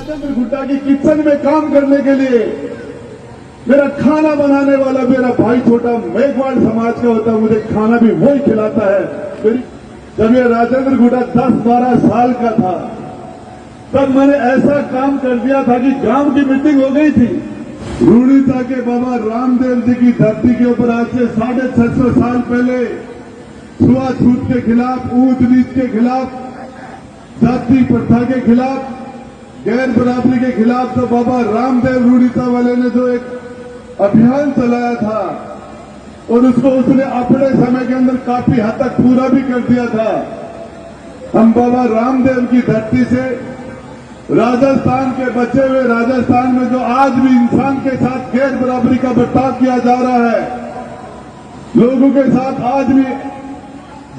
राजेंद्र गुड्डा की किचन में काम करने के लिए मेरा खाना बनाने वाला मेरा भाई छोटा मेघवाल समाज का होता है, मुझे खाना भी वही खिलाता है। जब ये राजेंद्र गुड्डा 10-12 साल का था तब मैंने ऐसा काम कर दिया था कि गांव की मीटिंग हो गई थी। रूढ़ीता के बाबा रामदेव जी की धरती के ऊपर आज से 650 साल पहले छुआछूत के खिलाफ, ऊंच नीच के खिलाफ, जाति प्रथा के खिलाफ, गैर बराबरी के खिलाफ तो बाबा रामदेव रूढ़ीता वाले ने जो एक अभियान चलाया था और उसको उसने अपने समय के अंदर काफी हद तक पूरा भी कर दिया था। हम बाबा रामदेव की धरती से राजस्थान के बचे हुए राजस्थान में जो आज भी इंसान के साथ गैर बराबरी का बर्ताव किया जा रहा है, लोगों के साथ आज भी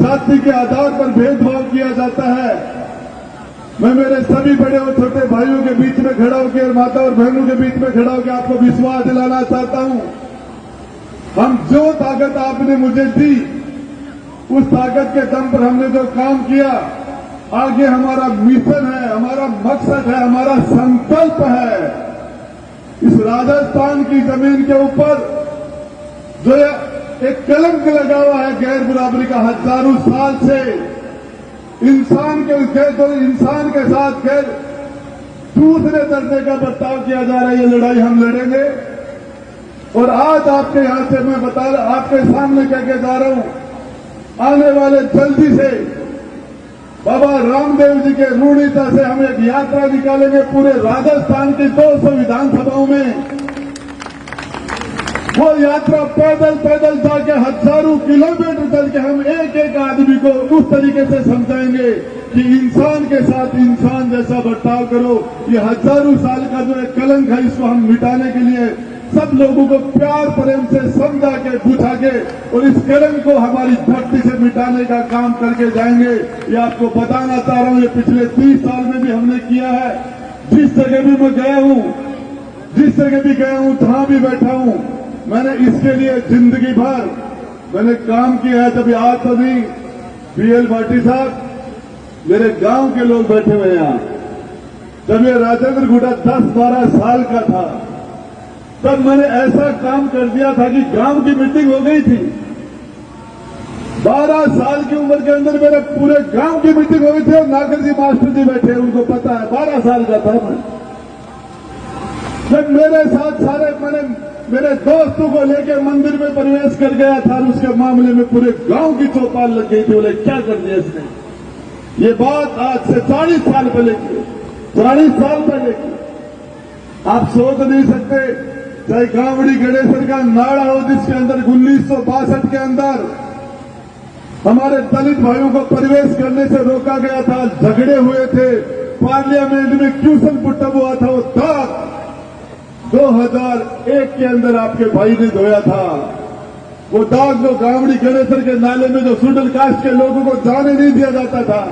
जाति के आधार पर भेदभाव किया जाता है, मैं मेरे सभी बड़े और छोटे भाइयों के बीच में खड़ा होकर और माता और बहनों के बीच में खड़ा होकर आपको विश्वास दिलाना चाहता हूं। हम जो ताकत आपने मुझे दी उस ताकत के दम पर हमने जो काम किया, आगे हमारा मिशन है, हमारा मकसद है, हमारा संकल्प है। इस राजस्थान की जमीन के ऊपर जो एक कलंक लगा हुआ है गैर बराबरी का, हजारों साल से इंसान के साथ गैर दूसरे दर्जे का बर्ताव किया जा रहा है। ये लड़ाई हम लड़ेंगे और आज आपके यहां से मैं आपके सामने कह के जा रहा हूं, आने वाले जल्दी से बाबा रामदेव जी के रूढ़ीता से हम एक यात्रा निकालेंगे पूरे राजस्थान की 200 विधानसभाओं में। वो यात्रा पैदल पैदल जाके हजारों किलोमीटर चल के हम एक एक आदमी को उस तरीके से समझाएंगे कि इंसान के साथ इंसान जैसा बर्ताव करो। ये हजारों साल का जो एक कलंक है, इसको हम मिटाने के लिए सब लोगों को प्यार प्रेम से समझा के बुझा के और इस कलंक को हमारी धरती से मिटाने का काम करके जाएंगे। ये आपको बताना चाह रहा हूं, ये पिछले 30 साल में भी हमने किया है। जिस जगह भी मैं गया हूं, जिस जगह भी गया हूं, जहां भी बैठा हूं, मैंने इसके लिए जिंदगी भर मैंने काम किया है। तभी आज तो नहीं, बीएल भाटी साहब, मेरे गांव के लोग बैठे हुए यहां, जब ये राजेंद्र गुड्डा 10-12 साल का था तब मैंने ऐसा काम कर दिया था कि गांव की मीटिंग हो गई थी। 12 साल की उम्र के अंदर मेरे पूरे गांव की मीटिंग हो गई थी और नागर जी मास्टर जी बैठे, उनको पता है 12 साल का था मैं। जब मेरे साथ मैंने मेरे दोस्तों को लेकर मंदिर में प्रवेश कर गया था, उसके मामले में पूरे गांव की चौपाल लग गई थी। बोले क्या कर दिया इसने। ये बात आज से 40 साल पहले की, 40 साल पहले की। आप सोच नहीं सकते, चाहे गांवड़ी गणेश्वर का नाड़ा हो जिसके अंदर 1962 के अंदर हमारे दलित भाइयों को प्रवेश करने से रोका गया था, झगड़े हुए थे, पार्लियामेंट में क्वेश्चन पुटअप हुआ था, वो दाग 2001 के अंदर आपके भाई ने धोया था। वो दाग जो गांवड़ी गणेश्वर के नाले में जो शेड्यूल कास्ट के लोगों को जाने नहीं दिया जाता था।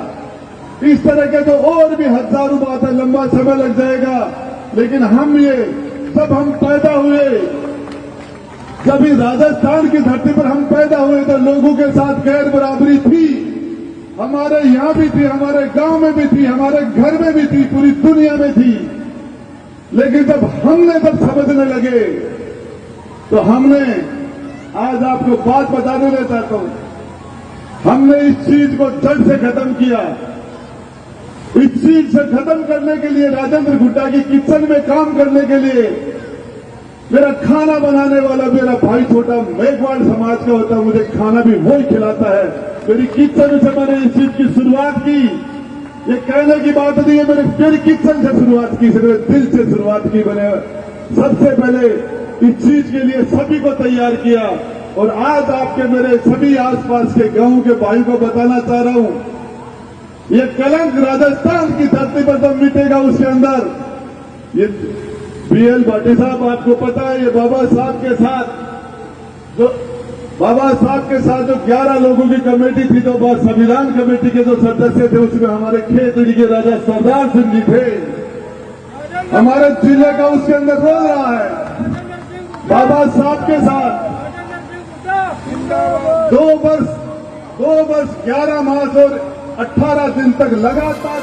इस तरह के तो और भी हजारों बातें, लंबा समय लग जाएगा। लेकिन जब हम पैदा हुए, जब इस राजस्थान की धरती पर हम पैदा हुए तो लोगों के साथ गैर बराबरी थी। हमारे यहां भी थी, हमारे गांव में भी थी, हमारे घर में भी थी, पूरी दुनिया में थी। लेकिन जब समझने लगे तो हमने, आज आपको बात बताने चाहता हूं, हमने इस चीज को जड़ से खत्म किया। इस चीज से खत्म करने के लिए, राजेंद्र गुड्डा की किचन में काम करने के लिए मेरा खाना बनाने वाला मेरा भाई छोटा मेघवाल समाज का होता है, मुझे खाना भी वही खिलाता है। मेरी किचन से मैंने इस चीज की शुरुआत की। ये कहने की बात नहीं है, मेरी किचन से शुरुआत की, मेरे दिल से शुरुआत की। मैंने सबसे पहले इस चीज के लिए सभी को तैयार किया और आज आपके मेरे सभी आसपास के गांव के भाई को बताना चाह रहा हूं, ये कलंक राजस्थान की धरती पर जब मिटेगा उसके अंदर ये बीएल भाटी साहब, आपको पता है, ये बाबा साहब के साथ जो 11 लोगों की कमेटी थी, तो संविधान कमेटी के जो सदस्य थे उसमें हमारे खेतड़ी के राजा सरदार सिंह जी थे। हमारे जिले का उसके अंदर रोल रहा है बाबा साहब के साथ 2 वर्ष 11 मास और 18 दिन तक लगातार